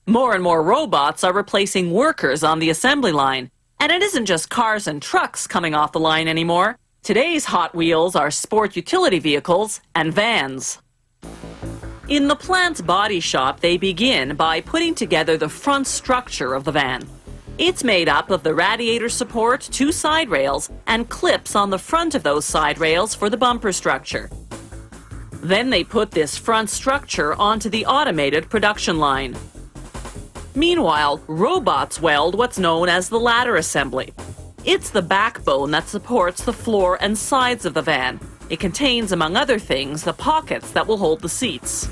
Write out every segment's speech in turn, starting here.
More and more robots are replacing workers on the assembly line. And it isn't just cars and trucks coming off the line anymore. Today's Hot Wheels are sport utility vehicles and vans. In the plant's body shop, they begin by putting together the front structure of the van. It's made up of the radiator support, 2 side rails, and clips on the front of those side rails for the bumper structure. Then they put this front structure onto the automated production line. Meanwhile, robots weld what's known as the ladder assembly. It's the backbone that supports the floor and sides of the van. It contains, among other things, the pockets that will hold the seats.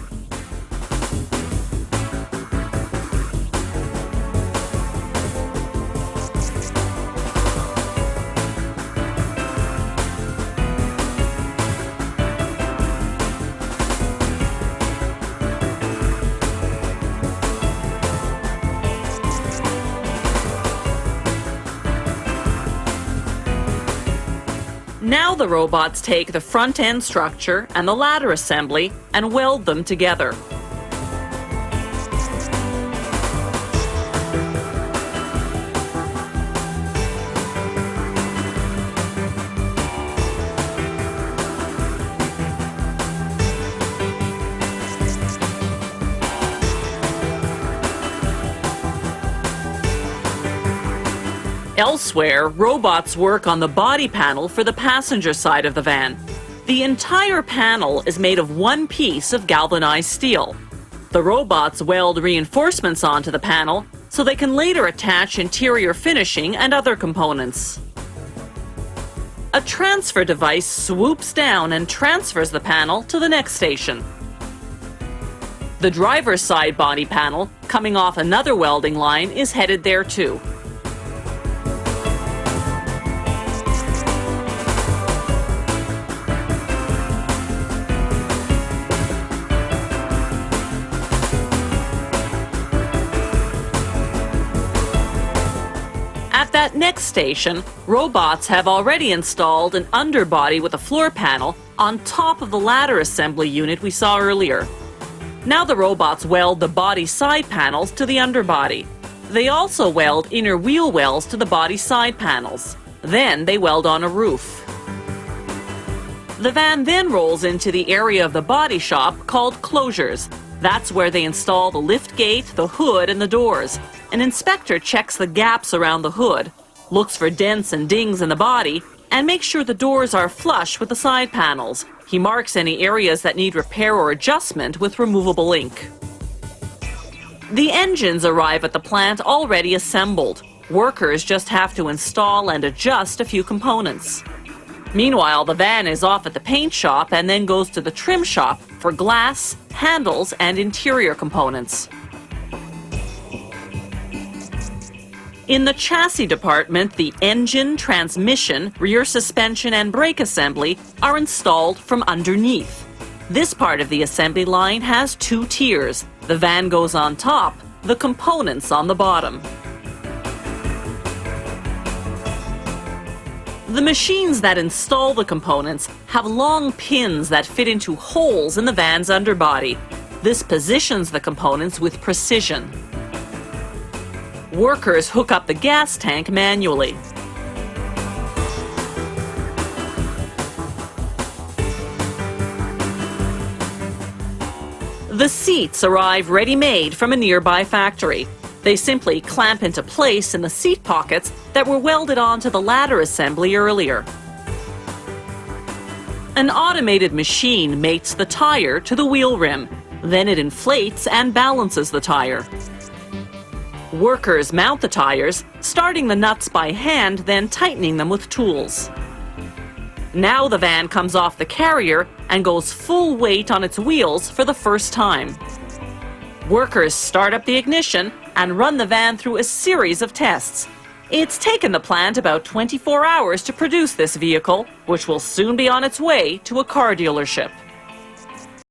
Now the robots take the front end structure and the ladder assembly and weld them together. Elsewhere, robots work on the body panel for the passenger side of the van. The entire panel is made of one piece of galvanized steel. The robots weld reinforcements onto the panel so they can later attach interior finishing and other components. A transfer device swoops down and transfers the panel to the next station. The driver's side body panel, coming off another welding line, is headed there too. At that next station, robots have already installed an underbody with a floor panel on top of the ladder assembly unit we saw earlier. Now the robots weld the body side panels to the underbody. They also weld inner wheel wells to the body side panels. Then they weld on a roof. The van then rolls into the area of the body shop called closures. That's where they install the lift gate, the hood, and the doors. An inspector checks the gaps around the hood, looks for dents and dings in the body, and makes sure the doors are flush with the side panels. He marks any areas that need repair or adjustment with removable ink. The engines arrive at the plant already assembled. Workers just have to install and adjust a few components. Meanwhile, the van is off at the paint shop and then goes to the trim shop for glass, handles, and interior components. In the chassis department, the engine, transmission, rear suspension, and brake assembly are installed from underneath. This part of the assembly line has 2 tiers. The van goes on top, the components on the bottom. The machines that install the components have long pins that fit into holes in the van's underbody. This positions the components with precision. Workers hook up the gas tank manually. The seats arrive ready-made from a nearby factory. They simply clamp into place in the seat pockets that were welded onto the ladder assembly earlier. An automated machine mates the tire to the wheel rim. Then it inflates and balances the tire. Workers mount the tires, starting the nuts by hand, then tightening them with tools. Now the van comes off the carrier and goes full weight on its wheels for the first time. Workers start up the ignition and run the van through a series of tests. It's taken the plant about 24 hours to produce this vehicle, which will soon be on its way to a car dealership.